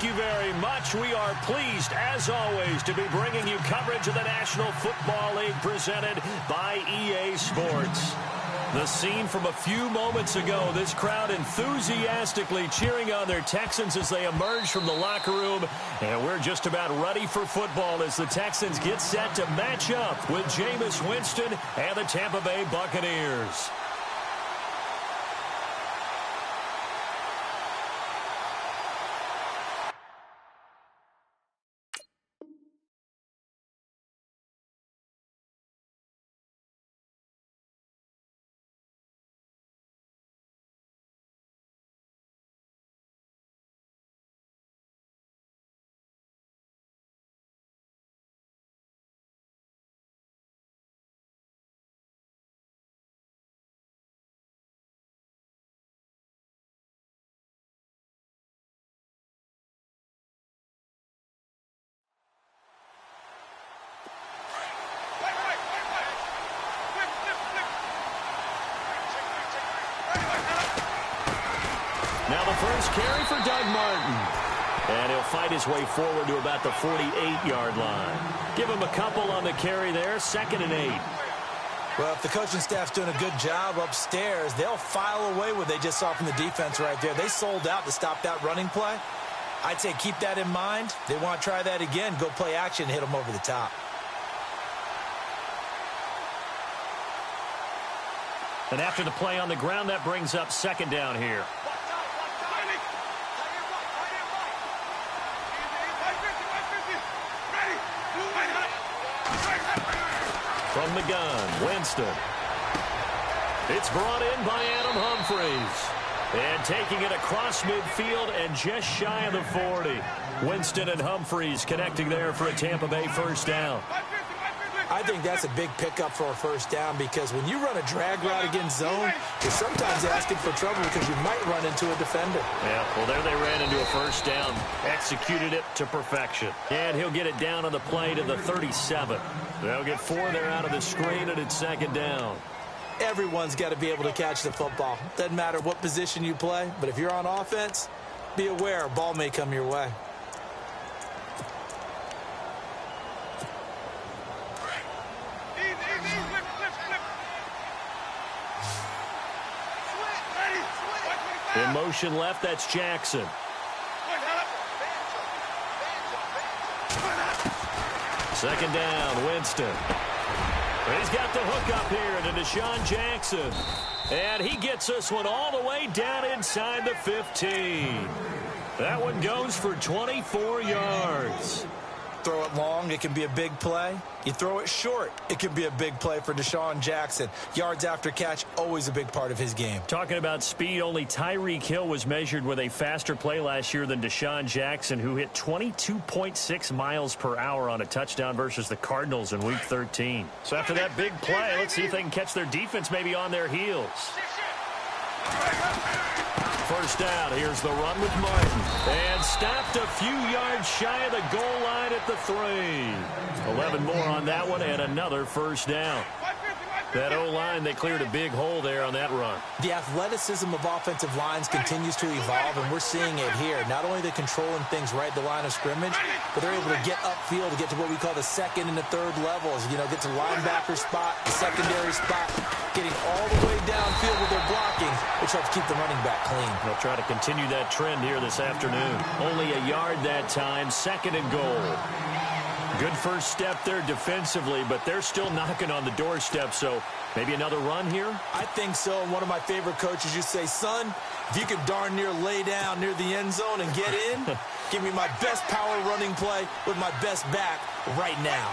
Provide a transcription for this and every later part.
you very much. We are pleased, as always, to be bringing you coverage of the National Football League presented by EA Sports. The scene from a few moments ago, this crowd enthusiastically cheering on their Texans as they emerge from the locker room. And we're just about ready for football as the Texans get set to match up with Jameis Winston and the Tampa Bay Buccaneers. Now the first carry for Doug Martin. And he'll fight his way forward to about the 48-yard line. Give him a couple on the carry there, 2nd and 8. Well, if the coaching staff's doing a good job upstairs, they'll file away what they just saw from the defense right there. They sold out to stop that running play. I'd say keep that in mind. They want to try that again, go play action, hit them over the top. And after the play on the ground, that brings up 2nd down here. From the gun, Winston. It's brought in by Adam Humphries. And taking it across midfield and just shy of the 40. Winston and Humphries connecting there for a Tampa Bay first down. I think that's a big pickup for a first down because when you run a drag route against zone, you're sometimes asking for trouble because you might run into a defender. Yeah, well, there they ran into a first down. Executed it to perfection. And he'll get it down on the play to the 37. They'll get 4 there out of the screen, and it's 2nd down. Everyone's got to be able to catch the football. Doesn't matter what position you play, but if you're on offense, be aware a ball may come your way. In motion left, that's Jackson. Second down, Winston. He's got the hook up here to Deshaun Jackson. And he gets this one all the way down inside the 15. That one goes for 24 yards. Throw it long, it can be a big play. You throw it short, it can be a big play for Deshaun Jackson. Yards after catch, always a big part of his game. Talking about speed, only Tyreek Hill was measured with a faster play last year than Deshaun Jackson, who hit 22.6 miles per hour on a touchdown versus the Cardinals in Week 13. So after that big play, let's see if they can catch their defense maybe on their heels. First down, here's the run with Martin. And stopped a few yards shy of the goal line at the 3. 11 more on that one and another first down. That O-line, they cleared a big hole there on that run. The athleticism of offensive lines continues to evolve, and we're seeing it here. Not only are they controlling things right at the line of scrimmage, but they're able to get upfield to get to what we call the 2nd and the 3rd levels. You know, get to linebacker spot, the secondary spot, getting all the way downfield with their blocking, which helps keep the running back clean. They'll try to continue that trend here this afternoon. Only a yard that time, 2nd and goal. Good first step there defensively, but they're still knocking on the doorstep, so maybe another run here? I think so. And one of my favorite coaches used to say, son, if you can darn near lay down near the end zone and get in, give me my best power running play with my best back right now.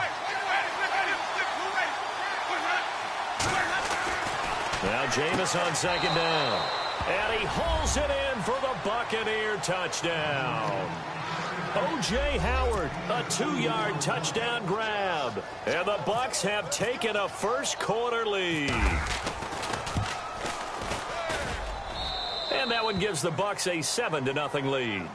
Now Jameis on 2nd down. And he hauls it in for the Buccaneer touchdown. O.J. Howard, a 2-yard touchdown grab. And the Bucs have taken a first-quarter lead. And that one gives the Bucs a 7-0 lead.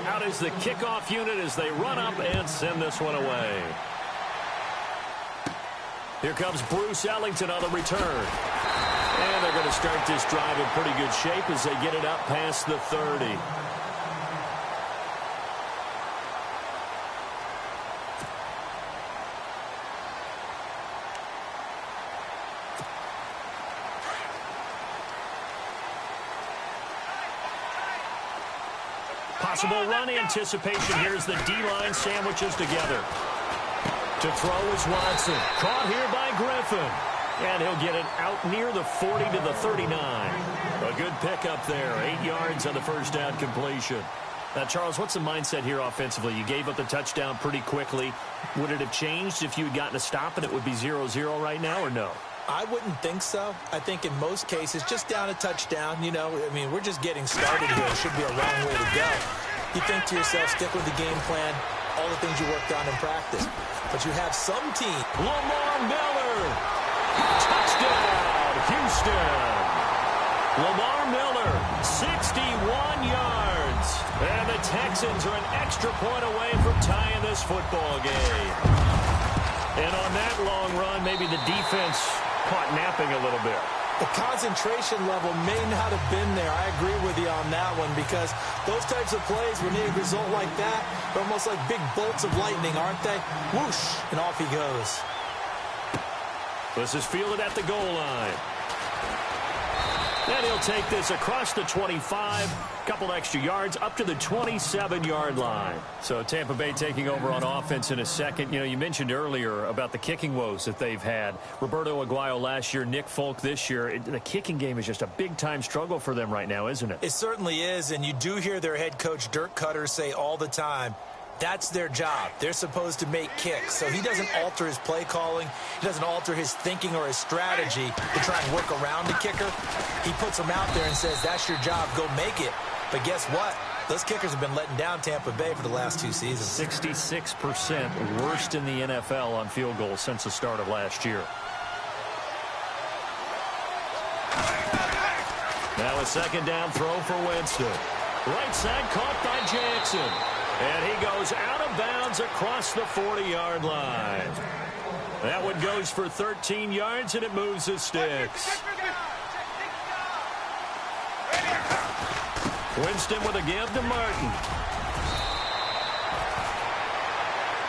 Out is the kickoff unit as they run up and send this one away. Here comes Bruce Ellington on the return. And they're going to to start this drive in pretty good shape as they get it up past the 30. Possible run anticipation. Here's the D-line sandwiches together. To throw is Watson. Caught here by Griffin. And he'll get it out near the 40 to the 39. A good pickup there. 8 yards on the first down completion. Now, Charles, what's the mindset here offensively? You gave up the touchdown pretty quickly. Would it have changed if you had gotten a stop and it would be 0-0 right now, or no? I wouldn't think so. I think in most cases, just down a touchdown, we're just getting started here. It should be a long way to go. You think to yourself, stick with the game plan, all the things you worked on in practice. But you have some team. Lamar Miller. Touchdown, Houston. Lamar Miller, 61 yards. And the Texans are an extra point away from tying this football game. And on that long run, maybe the defense caught napping a little bit. The concentration level may not have been there. I agree with you on that one, because those types of plays, when they result like that, they're almost like big bolts of lightning, aren't they? Whoosh, and off he goes. This is fielded at the goal line. And he'll take this across the 25, couple extra yards, up to the 27-yard line. So Tampa Bay taking over on offense in a second. You mentioned earlier about the kicking woes that they've had. Roberto Aguayo last year, Nick Folk this year. The kicking game is just a big-time struggle for them right now, isn't it? It certainly is, and you do hear their head coach, Dirk Cutter, say all the time, that's their job. They're supposed to make kicks. So he doesn't alter his play calling. He doesn't alter his thinking or his strategy to try and work around the kicker. He puts them out there and says, that's your job. Go make it. But guess what? Those kickers have been letting down Tampa Bay for the last 2 seasons. 66% worst in the NFL on field goals since the start of last year. Now a second down throw for Winston. Right side caught by Jackson. And he goes out of bounds across the 40-yard line. That one goes for 13 yards, and it moves the sticks. Winston with a give to Martin.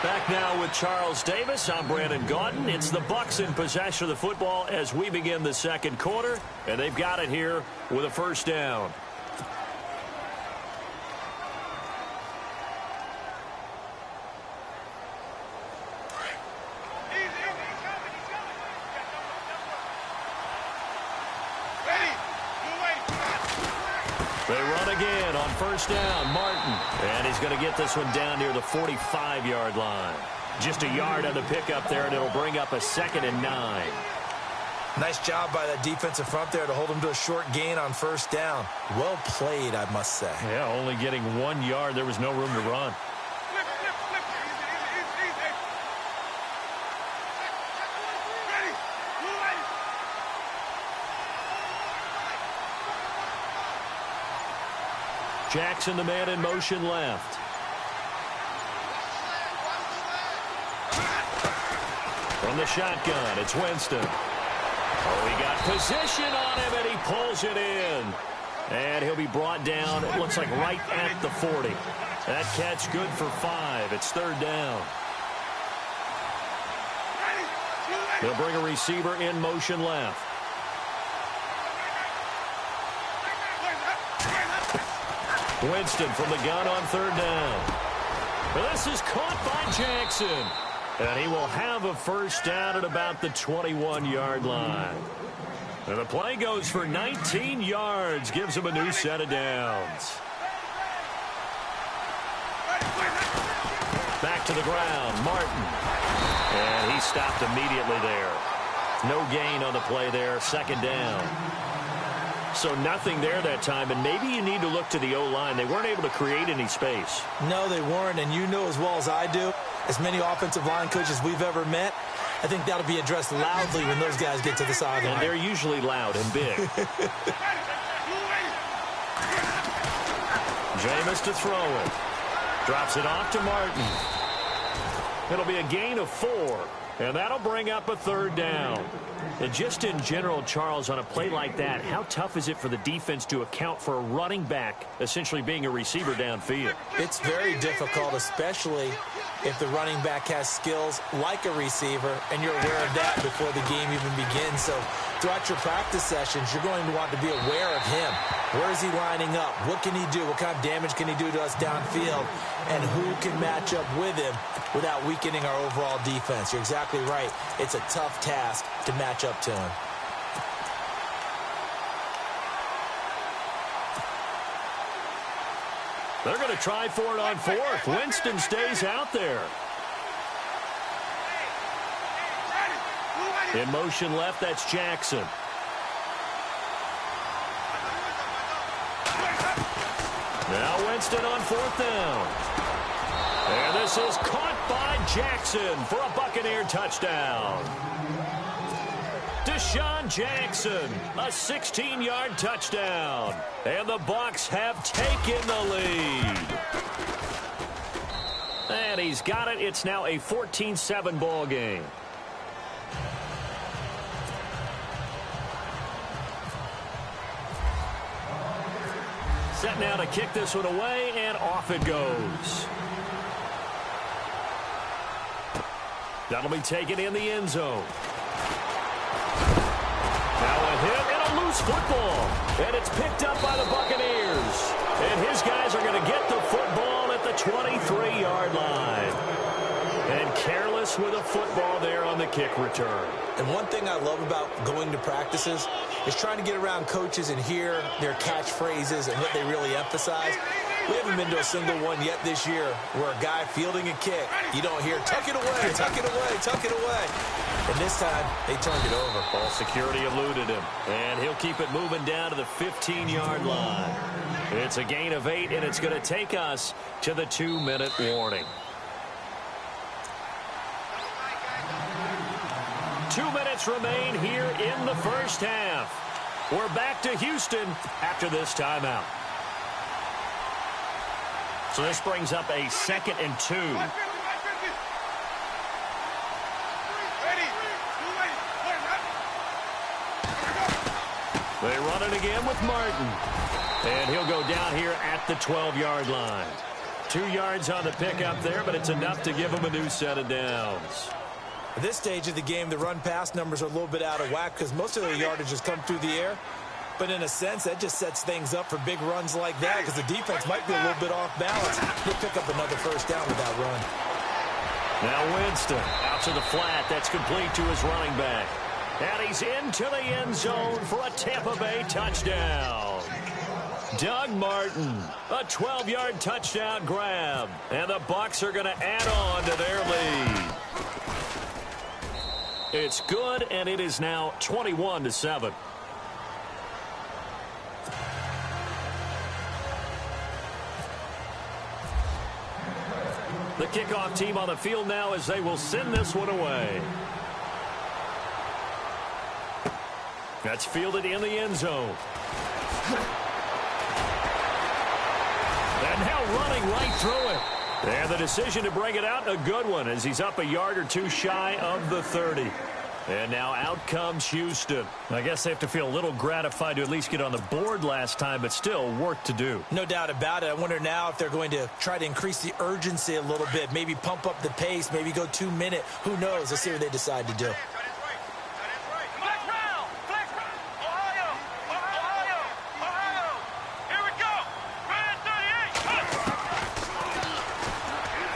Back now with Charles Davis. I'm Brandon Gaudin. It's the Bucs in possession of the football as we begin the second quarter. And they've got it here with a first down. They run again on first down. Martin. And he's going to get this one down near the 45-yard line. Just a yard on the pickup there, and it'll bring up a 2nd and 9. Nice job by that defensive front there to hold him to a short gain on first down. Well played, I must say. Yeah, only getting 1 yard. There was no room to run. Jackson, the man in motion left. From the shotgun, it's Winston. Oh, he got position on him, and he pulls it in. And he'll be brought down, it looks like right at the 40. That catch good for 5. It's 3rd down. They'll bring a receiver in motion left. Winston from the gun on 3rd down. This is caught by Jackson. And he will have a first down at about the 21-yard line. And the play goes for 19 yards. Gives him a new set of downs. Back to the ground, Martin. And he stopped immediately there. No gain on the play there, 2nd down. So nothing there that time, and maybe you need to look to the O-line. They weren't able to create any space. No, they weren't, and you know as well as I do, as many offensive line coaches we've ever met, I think that'll be addressed loudly when those guys get to the sideline. And they're usually loud and big. Jameis to throw it. Drops it off to Martin. It'll be a gain of 4, and that'll bring up a 3rd down. And just in general, Charles, on a play like that, how tough is it for the defense to account for a running back essentially being a receiver downfield? It's very difficult, especially if the running back has skills like a receiver, and you're aware of that before the game even begins. So throughout your practice sessions, you're going to want to be aware of him. Where is he lining up? What can he do? What kind of damage can he do to us downfield? And who can match up with him without weakening our overall defense? You're exactly right. It's a tough task to match up to him. They're going to try for it on fourth. Winston stays out there. In motion left, that's Jackson. Now Winston on fourth down. And this is caught by Jackson for a Buccaneer touchdown. Deshaun Jackson, a 16-yard touchdown. And the Bucs have taken the lead. And he's got it. It's now a 14-7 ball game. Set now to kick this one away, and off it goes. That'll be taken in the end zone. Now a hit and a loose football. And it's picked up by the Buccaneers. And his guys are going to get the football at the 23-yard line. And careless with a football there on the kick return. And one thing I love about going to practices is trying to get around coaches and hear their catchphrases and what they really emphasize. We haven't been to a single one yet this year where a guy fielding a kick, you don't hear, tuck it away, tuck it away, tuck it away. And this time, they turned it over. Ball security eluded him. And he'll keep it moving down to the 15-yard line. It's a gain of 8, and it's going to take us to the 2-minute warning. 2 minutes remain here in the first half. We're back to Houston after this timeout. So this brings up a 2nd and 2. They run it again with Martin. And he'll go down here at the 12-yard line. 2 yards on the pickup there, but it's enough to give him a new set of downs. At this stage of the game, the run-pass numbers are a little bit out of whack because most of the yardage has come through the air. But in a sense, that just sets things up for big runs like that because the defense might be a little bit off balance. He'll pick up another first down with that run. Now Winston out to the flat. That's complete to his running back. And he's into the end zone for a Tampa Bay touchdown. Doug Martin, a 12-yard touchdown grab. And the Bucs are going to add on to their lead. It's good, and it is now 21-7. The kickoff team on the field now as they will send this one away. That's fielded in the end zone. And now running right through it. And the decision to bring it out, a good one, as he's up a yard or two shy of the 30. And now out comes Houston. I guess they have to feel a little gratified to at least get on the board last time, but still work to do. No doubt about it. I wonder now if they're going to try to increase the urgency a little bit, maybe pump up the pace, maybe go 2-minute. Who knows? Let's see what they decide to do.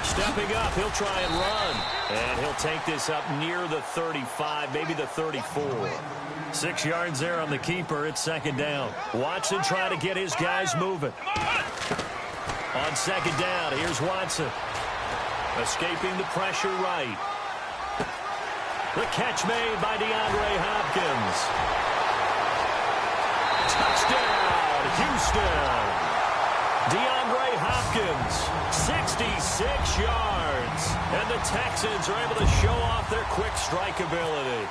Stepping up, he'll try and run. And he'll take this up near the 35, maybe the 34. 6 yards there on the keeper. It's 2nd down. Watson trying to get his guys moving. On 2nd down, here's Watson. Escaping the pressure right. The catch made by DeAndre Hopkins. Touchdown, Houston. DeAndre Hopkins, 66 yards. And the Texans are able to show off their quick strike ability.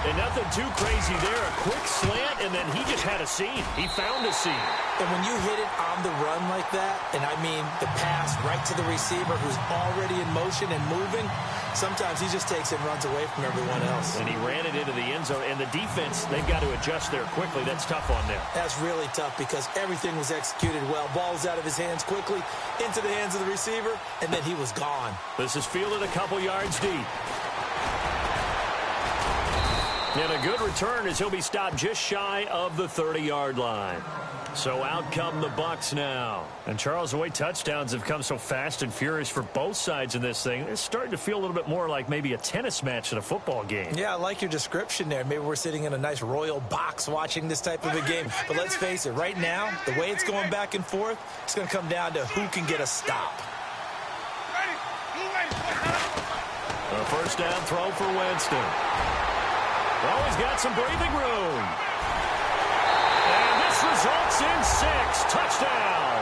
And nothing too crazy there. A quick slant, and then he just had a seam. He found a seam. And when you hit it on the run like that, and I mean the pass right to the receiver who's already in motion and moving, sometimes he just takes it and runs away from everyone else. And he ran it into the end zone. And the defense, they've got to adjust there quickly. That's tough on them. That's really tough because everything was executed well. Ball was out of his hands quickly, into the hands of the receiver, and then he was gone. This is fielded a couple yards deep. And a good return as he'll be stopped just shy of the 30-yard line. So out come the Bucs now. And Charles, the way touchdowns have come so fast and furious for both sides in this thing, it's starting to feel a little bit more like maybe a tennis match in a football game. Yeah, I like your description there. Maybe we're sitting in a nice royal box watching this type of a game. But let's face it, right now, the way it's going back and forth, it's going to come down to who can get a stop. A first down throw for Winston. Oh, he's got some breathing room. And this results in 6. Touchdown.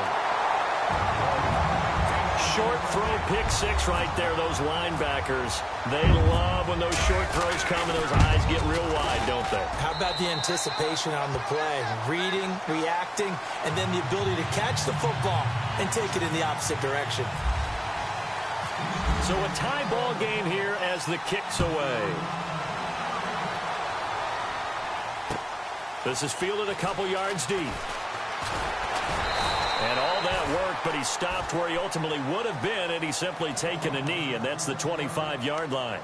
Short throw, pick 6 right there. Those linebackers, they love when those short throws come and those eyes get real wide, don't they? How about the anticipation on the play? Reading, reacting, and then the ability to catch the football and take it in the opposite direction. So a tie ball game here as the kick's away. This is fielded a couple yards deep. And all that work, but he stopped where he ultimately would have been, and he's simply taken a knee, and that's the 25-yard line.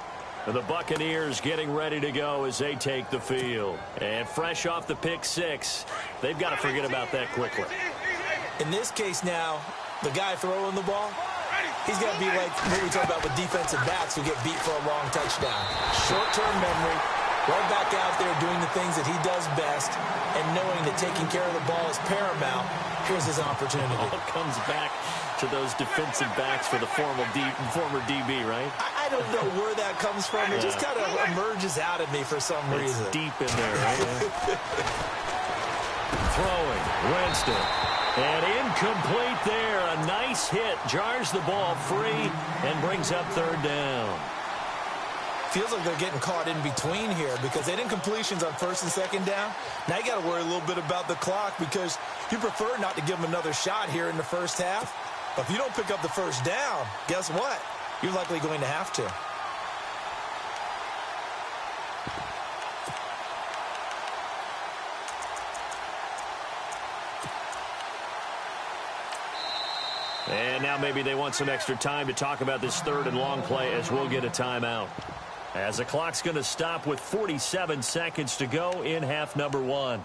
The Buccaneers getting ready to go as they take the field. And fresh off the pick 6, they've got to forget about that quickly. In this case now, the guy throwing the ball, he's got to be like what we talk about with defensive backs who get beat for a long touchdown. Short-term memory. Right back out there doing the things that he does best and knowing that taking care of the ball is paramount. Here's his opportunity. All comes back to those defensive backs for the former DB, right? I don't know where that comes from. It just kind of emerges out of me for some reason. It's deep in there, right? Throwing, Winston. And incomplete there. A nice hit. Jars the ball free and brings up third down. Feels like they're getting caught in between here because they didn't completions on first and second down. Now you got to worry a little bit about the clock because you prefer not to give them another shot here in the first half. But if you don't pick up the first down, guess what? You're likely going to have to. And now maybe they want some extra time to talk about this third and long play as we'll get a timeout. As the clock's going to stop with 47 seconds to go in half number 1.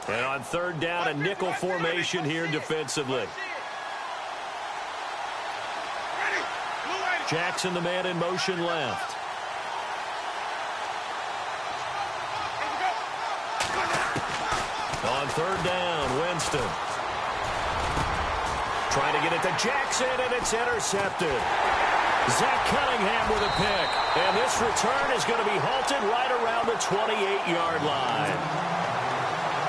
And on third down, a nickel formation here defensively. Jackson, the man in motion left. On third down, Winston. Trying to get it to Jackson, and it's intercepted. Zach Cunningham with a pick. And this return is going to be halted right around the 28-yard line.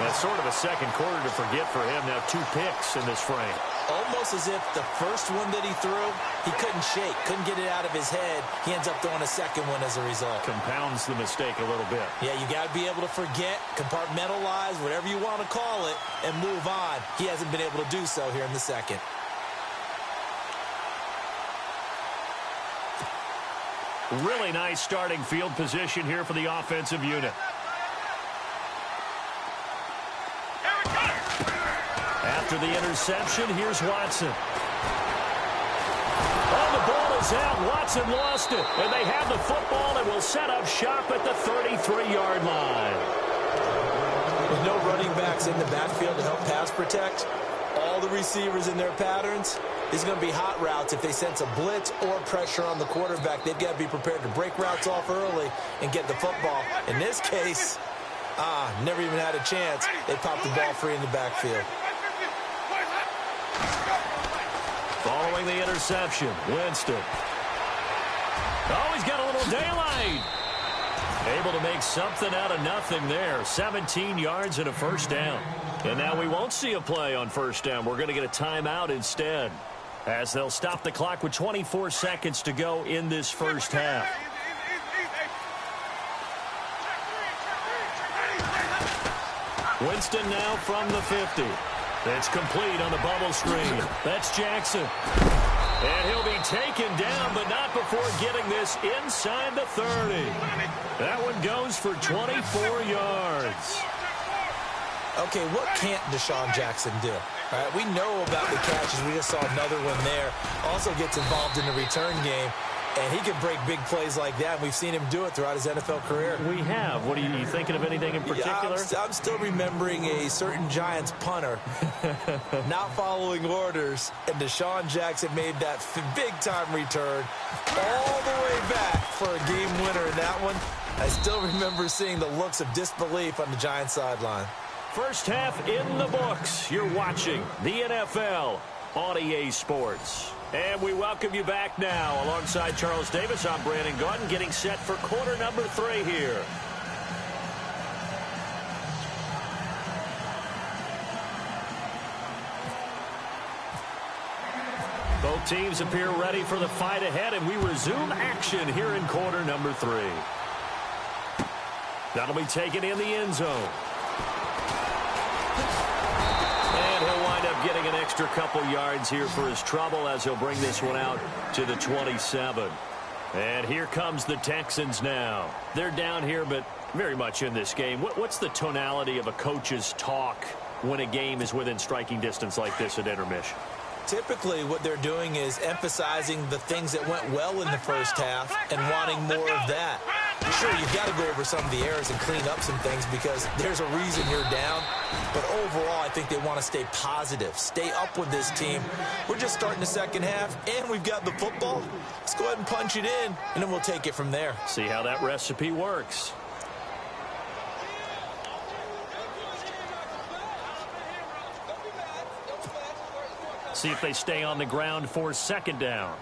That's sort of a second quarter to forget for him. Now 2 picks in this frame. Almost as if the first one that he threw, he couldn't shake, couldn't get it out of his head. He ends up throwing a second one as a result. Compounds the mistake a little bit. Yeah, you got to be able to forget, compartmentalize, whatever you want to call it, and move on. He hasn't been able to do so here in the second. Really nice starting field position here for the offensive unit. After the interception, here's Watson. Oh, the ball is out. Watson lost it. And they have the football and will set up shop at the 33-yard line. With no running backs in the backfield to help pass protect, all the receivers in their patterns, these are going to be hot routes. If they sense a blitz or pressure on the quarterback, they've got to be prepared to break routes off early and get the football. In this case, never even had a chance. They popped the ball free in the backfield. Following the interception, Winston. Oh, he's got a little daylight. Able to make something out of nothing there. 17 yards and a first down. And now we won't see a play on first down. We're going to get a timeout instead, as they'll stop the clock with 24 seconds to go in this first half. Winston now from the 50. It's complete on the bubble screen. That's Jackson. And he'll be taken down, but not before getting this inside the 30. That one goes for 24 yards. Okay, what can't Deshaun Jackson do? All right, we know about the catches. We just saw another one there. Also gets involved in the return game. And he can break big plays like that. We've seen him do it throughout his NFL career. We have. What are you thinking of anything in particular? I'm still remembering a certain Giants punter not following orders, and Deshaun Jackson made that big-time return all the way back for a game winner in that one. I still remember seeing the looks of disbelief on the Giants sideline. First half in the books. You're watching the NFL on EA Sports. And we welcome you back now. Alongside Charles Davis, I'm Brandon Gaudin, getting set for quarter number 3 here. Both teams appear ready for the fight ahead, and we resume action here in quarter number 3. That'll be taken in the end zone. And he'll wind up getting an extra couple yards here for his trouble as he'll bring this one out to the 27. And here comes the Texans now. They're down here, but very much in this game. What's the tonality of a coach's talk when a game is within striking distance like this at intermission? Typically, what they're doing is emphasizing the things that went well in the first half and wanting more of that. Sure, you've got to go over some of the errors and clean up some things because there's a reason you're down. But overall, I think they want to stay positive, stay up with this team. We're just starting the second half, and we've got the football. Let's go ahead and punch it in, and then we'll take it from there. See how that recipe works. See if they stay on the ground for second down.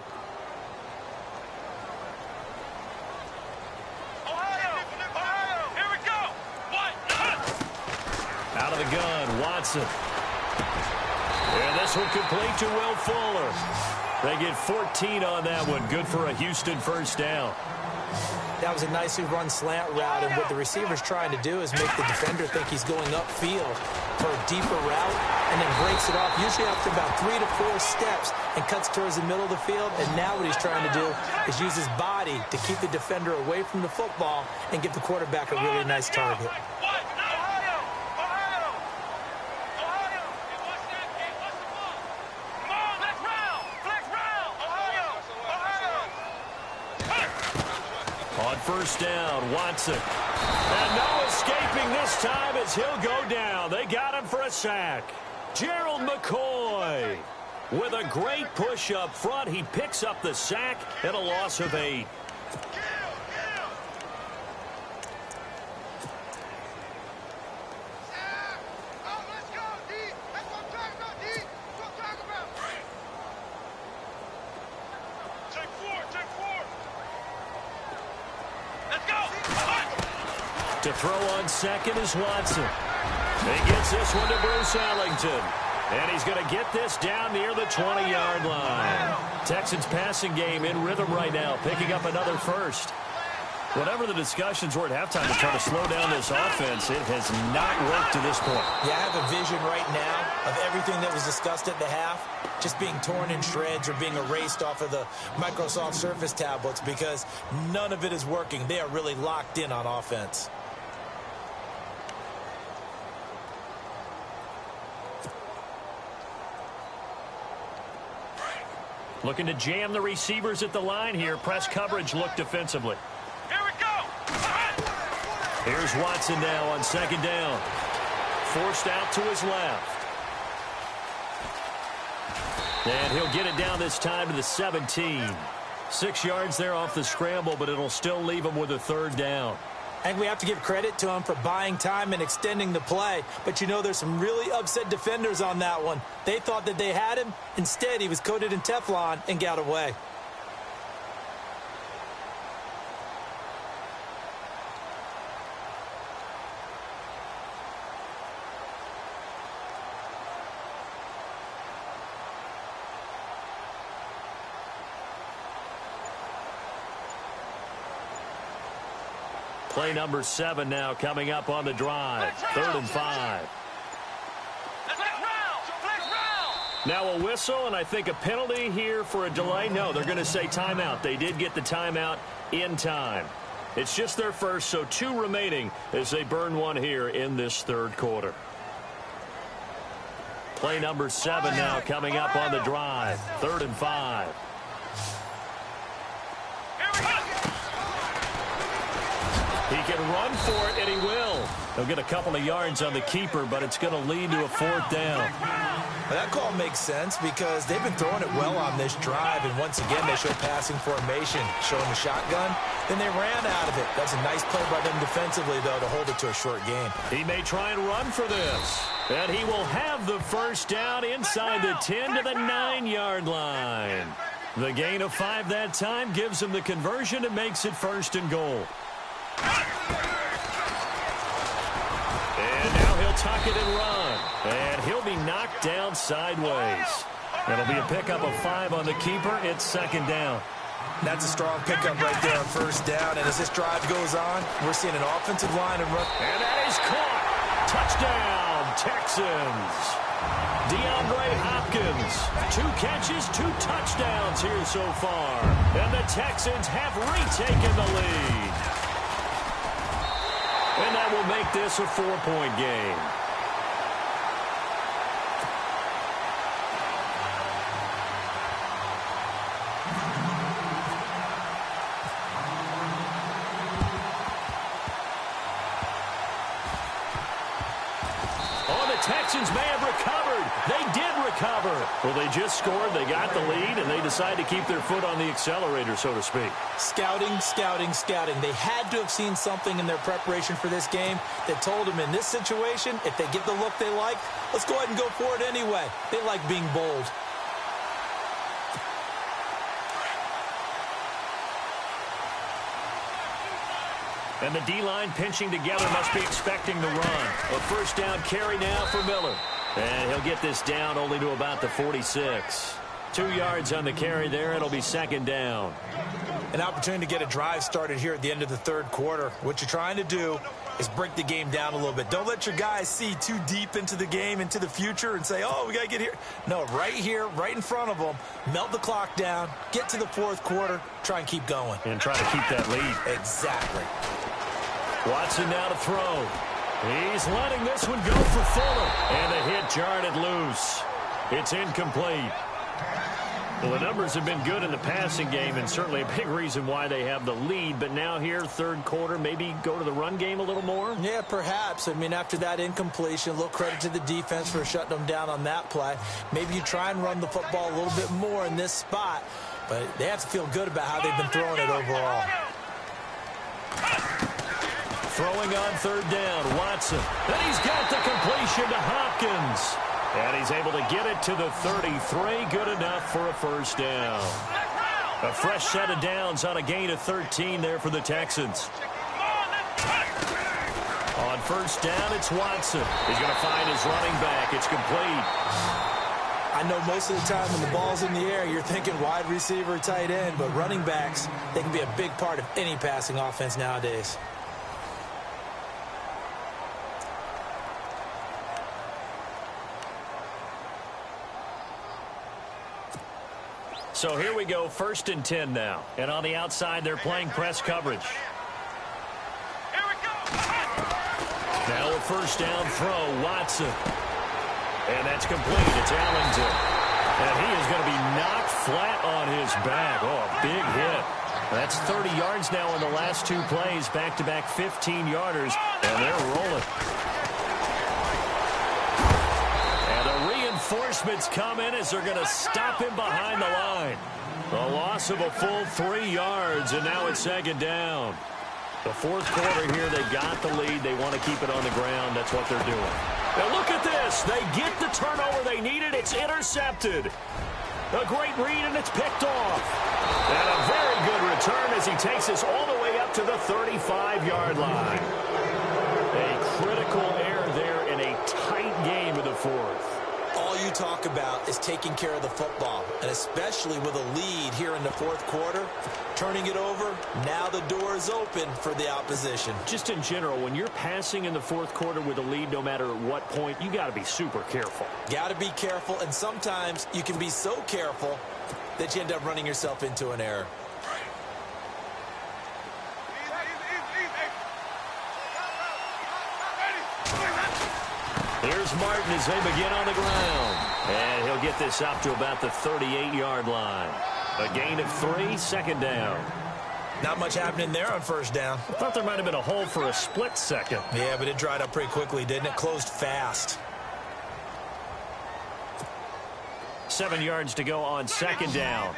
Out of the gun, Watson. And this one complete to Will Fuller. They get 14 on that one. Good for a Houston first down. That was a nicely run slant route, and what the receiver's trying to do is make the defender think he's going upfield for a deeper route and then breaks it off, usually after about 3 to 4 steps, and cuts towards the middle of the field. And now what he's trying to do is use his body to keep the defender away from the football and give the quarterback a really nice target. On first down, Watson. And no escaping this time as he'll go down. They got him for a sack. Gerald McCoy with a great push up front. He picks up the sack and a loss of 8. To throw on second is Watson. He gets this one to Bruce Ellington. And he's going to get this down near the 20-yard line. Texans passing game in rhythm right now, picking up another first. Whatever the discussions were at halftime to try to slow down this offense, it has not worked to this point. Yeah, I have a vision right now of everything that was discussed at the half just being torn in shreds or being erased off of the Microsoft Surface tablets because none of it is working. They are really locked in on offense. Looking to jam the receivers at the line here. Press coverage look defensively. Here we go. Here's Watson now on second down. Forced out to his left. And he'll get it down this time to the 17. 6 yards there off the scramble, but it'll still leave him with a third down. I think we have to give credit to him for buying time and extending the play. But, you know, there's some really upset defenders on that one. They thought that they had him. Instead, he was coated in Teflon and got away. Play number 7 now coming up on the drive. 3rd and 5. Now a whistle, and I think a penalty here for a delay. No, they're going to say timeout. They did get the timeout in time. It's just their first, so 2 remaining as they burn 1 here in this 3rd quarter. Play number 7 now coming up on the drive. 3rd and 5. He can run for it, and he will. He'll get a couple of yards on the keeper, but it's going to lead to a 4th down. Well, that call makes sense because they've been throwing it well on this drive, and once again they show passing formation, showing the shotgun. Then they ran out of it. That's a nice play by them defensively, though, to hold it to a short game. He may try and run for this, and he will have the 1st down inside the 10 to the 9-yard line. The gain of 5 that time gives him the conversion and makes it 1st and goal. And now he'll tuck it and run. And he'll be knocked down sideways. It'll be a pickup of 5 on the keeper. It's 2nd down. That's a strong pickup right there on 1st down. And as this drive goes on, we're seeing an offensive line and run. And that is caught. Touchdown, Texans. DeAndre Hopkins. 2 catches, 2 touchdowns here so far. And the Texans have retaken the lead. And that will make this a 4-point game. Texans may have recovered. They did recover. Well, they just scored. They got the lead, and they decide to keep their foot on the accelerator, so to speak. Scouting, scouting, scouting. They had to have seen something in their preparation for this game that told them in this situation, if they get the look they like, let's go ahead and go for it anyway. They like being bold. And the D-line pinching together must be expecting the run. A 1st down carry now for Miller. And he'll get this down only to about the 46. 2 yards on the carry there. It'll be 2nd down. An opportunity to get a drive started here at the end of the 3rd quarter. What you're trying to do is break the game down a little bit. Don't let your guys see too deep into the game, into the future, and say, oh, we got to get here. No, right here, right in front of them, melt the clock down, get to the 4th quarter, try and keep going. And try to keep that lead. Exactly. Watson now to throw. He's letting this one go for Fuller. And the hit jarred it loose. It's incomplete. Well, the numbers have been good in the passing game, and certainly a big reason why they have the lead. But now here, 3rd quarter, maybe go to the run game a little more? Yeah, perhaps. I mean, after that incompletion, a little credit to the defense for shutting them down on that play. Maybe you try and run the football a little bit more in this spot. But they have to feel good about how they've been throwing it overall. Throwing on 3rd down, Watson. And he's got the completion to Hopkins. And he's able to get it to the 33. Good enough for a 1st down. A fresh set of downs on a gain of 13 there for the Texans. On 1st down, it's Watson. He's going to find his running back. It's complete. I know most of the time when the ball's in the air, you're thinking wide receiver, tight end, but running backs, they can be a big part of any passing offense nowadays. So here we go, 1st and 10 now. And on the outside, they're playing press coverage. Here we go. Now a 1st down throw, Watson. And that's complete. It's Ellington. And he is going to be knocked flat on his back. Oh, a big hit. That's 30 yards now in the last 2 plays. Back-to-back 15-yarders. And they're rolling. Reinforcements come in as they're going to stop him behind the line. A loss of a full 3 yards, and now it's 2nd down. The 4th quarter here, they've got the lead. They want to keep it on the ground. That's what they're doing. Now look at this. They get the turnover they needed. It's intercepted. A great read, and it's picked off. And a very good return as he takes us all the way up to the 35-yard line. A critical error there in a tight game of the 4th. All all you talk about is taking care of the football, and especially with a lead here in the fourth quarter, turning it over, now the door is open for the opposition. Just in general, when you're passing in the fourth quarter with a lead, no matter at what point, you got to be super careful. Got to be careful, and sometimes you can be so careful that you end up running yourself into an error. Here's Martin as they begin on the ground. And he'll get this up to about the 38-yard line. A gain of 3, second down. Not much happening there on first down. I thought there might have been a hole for a split second. Yeah, but it dried up pretty quickly, didn't it? Closed fast. 7 yards to go on second down.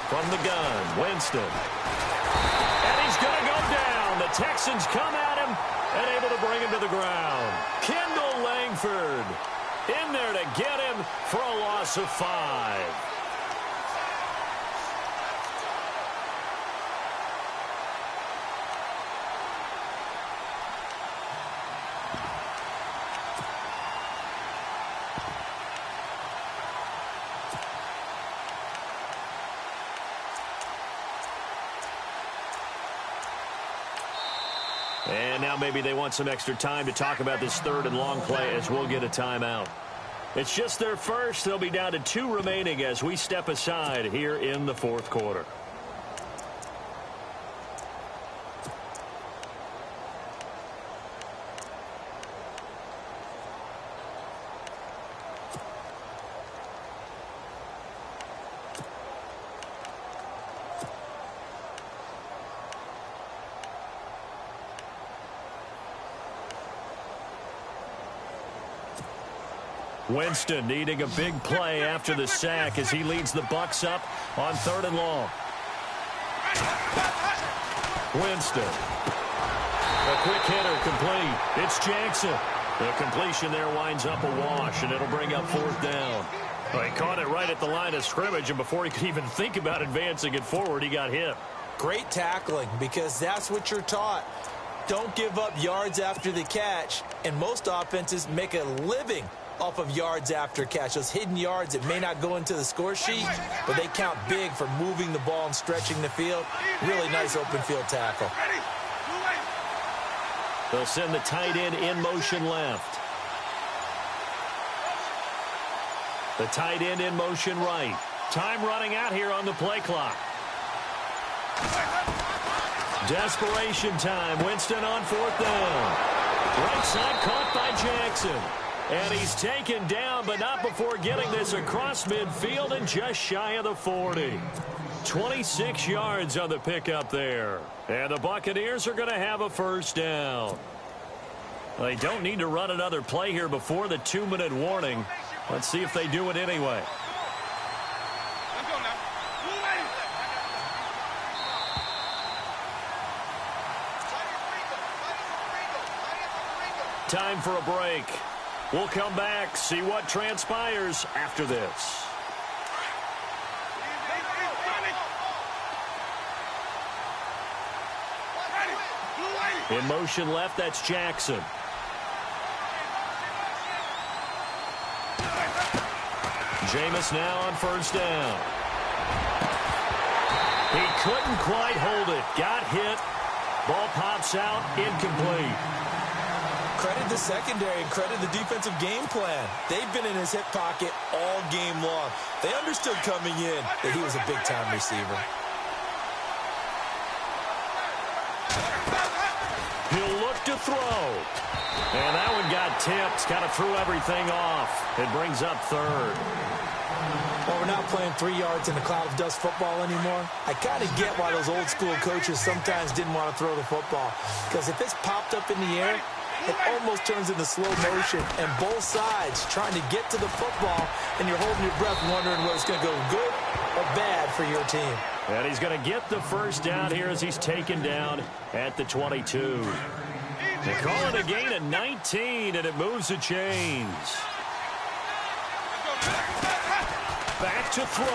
From the gun, Winston. And he's going to go down. The Texans come at him and able to bring him to the ground. Kendall Langford in there to get him for a loss of 5. And now maybe they want some extra time to talk about this third and long play as we'll get a timeout. It's just their first. They'll be down to 2 remaining as we step aside here in the fourth quarter. Winston needing a big play after the sack as he leads the Bucs up on 3rd and long. Winston. A quick hitter complete. It's Jackson. The completion there winds up a wash, and it'll bring up 4th down. Well, he caught it right at the line of scrimmage, and before he could even think about advancing it forward, he got hit. Great tackling, because that's what you're taught. Don't give up yards after the catch, and most offenses make a living off of yards after catch. Those hidden yards that may not go into the score sheet, but they count big for moving the ball and stretching the field. Really nice open field tackle. They'll send the tight end in motion left. The tight end in motion right. Time running out here on the play clock. Desperation time. Winston on 4th down. Right side caught by Jackson. And he's taken down, but not before getting this across midfield and just shy of the 40. 26 yards on the pickup there. And the Buccaneers are going to have a first down. They don't need to run another play here before the 2-minute warning. Let's see if they do it anyway. Time for a break. We'll come back, see what transpires after this. In motion left, that's Jackson. Jameis now on 1st down. He couldn't quite hold it. Got hit. Ball pops out, incomplete. Credit the secondary and credit the defensive game plan. They've been in his hip pocket all game long. They understood coming in that he was a big-time receiver. He'll look to throw. And that one got tipped. Kind of threw everything off. It brings up 3rd. Well, we're not playing 3 yards in a cloud of dust football anymore. I kind of get why those old-school coaches sometimes didn't want to throw the football. Because if it's popped up in the air, it almost turns into slow motion, and both sides trying to get to the football, and you're holding your breath wondering whether it's going to go good or bad for your team. And he's going to get the first down here as he's taken down at the 22. They call it a gain of 19, and it moves the chains. Back to throw.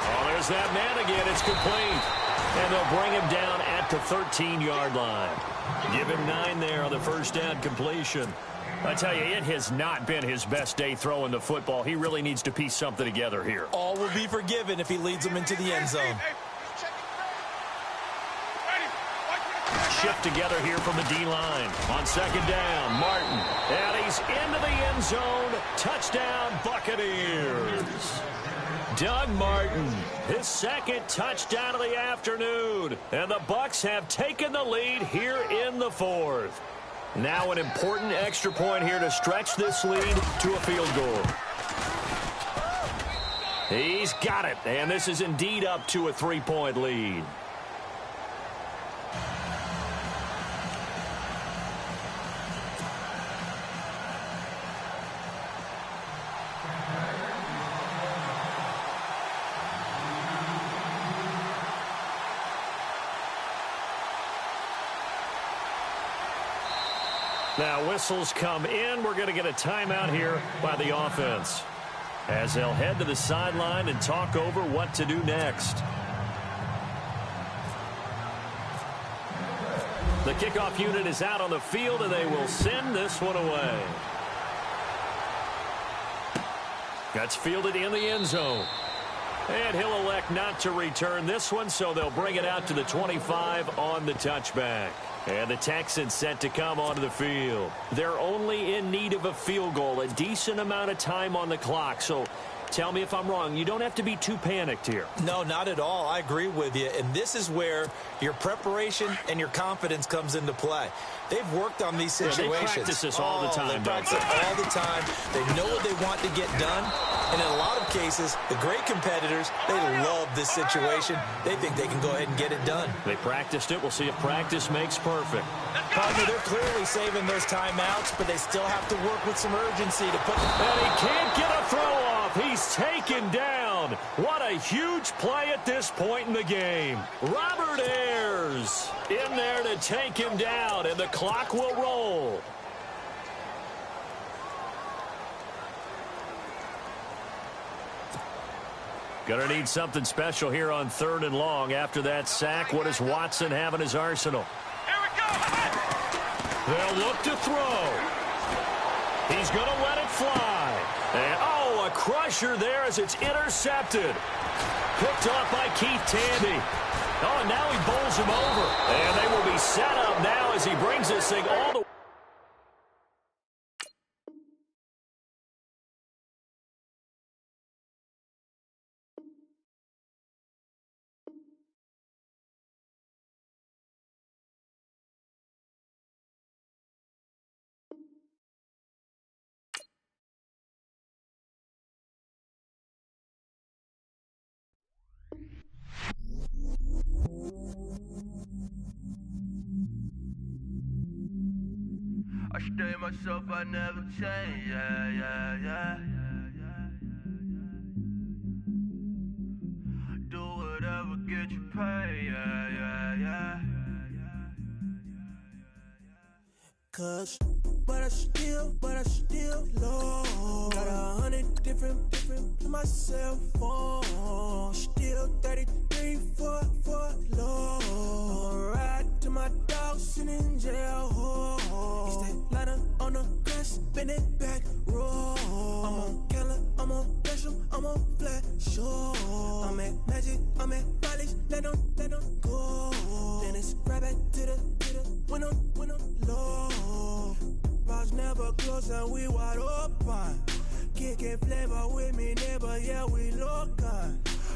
Oh, there's that man again. It's complete. And they'll bring him down at at the 13-yard line. Give him 9 there on the first down completion. I tell you, it has not been his best day throwing the football. He really needs to piece something together here. All will be forgiven if he leads them into the end zone. Shift together here from the D-line. On second down, Martin. And he's into the end zone. Touchdown, Buccaneers. Doug Martin, his second touchdown of the afternoon. And the Bucs have taken the lead here in the fourth. Now an important extra point here to stretch this lead to a field goal. He's got it, and this is indeed up to a 3-point lead. Now whistles come in. We're going to get a timeout here by the offense as they'll head to the sideline and talk over what to do next. The kickoff unit is out on the field, and they will send this one away. That's fielded in the end zone. And he'll elect not to return this one, so they'll bring it out to the 25 on the touchback. And the Texans set to come onto the field. They're only in need of a field goal, a decent amount of time on the clock. So tell me if I'm wrong. You don't have to be too panicked here. No, not at all. I agree with you. And this is where your preparation and your confidence comes into play. They've worked on these situations. Yeah, they practice this all the time. They practice it all the time. They know what they want to get done. And in a lot of cases, the great competitors, they love this situation. They think they can go ahead and get it done. They practiced it. We'll see if practice makes perfect. Partner, they're clearly saving those timeouts, but they still have to work with some urgency to put... And he can't get a throw off. He's taken down. What a huge play at this point in the game. Robert Ayers in there to take him down, and the clock will roll. Gonna need something special here on 3rd and long. After that sack, what does Watson have in his arsenal? Here we go. They'll look to throw. He's gonna let it fly. And, oh, a crusher there as it's intercepted. Picked off by Keith Tandy. Oh, and now he bowls him over. And they will be set up now as he brings this thing all the way. I stay myself, I never change, yeah. Do whatever, get you paid, yeah. Cause, but I still low. Got 100 different to my cell phone. Still 33 for low. I'ma ride to my dog sitting in jail. He's that liner on the grass, spin it back, roll. I'm on Keller, I'm on Gresham, I'm on Flat Shore. I'm at Magic, I'm at College, let them go. Then it's right back to the when I'm low. Bars never close and we wide open. Kicking flavor with me, neighbor, yeah, we local.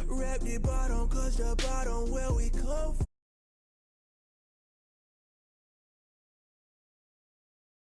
Rap the bottom, cause the bottom where we come from.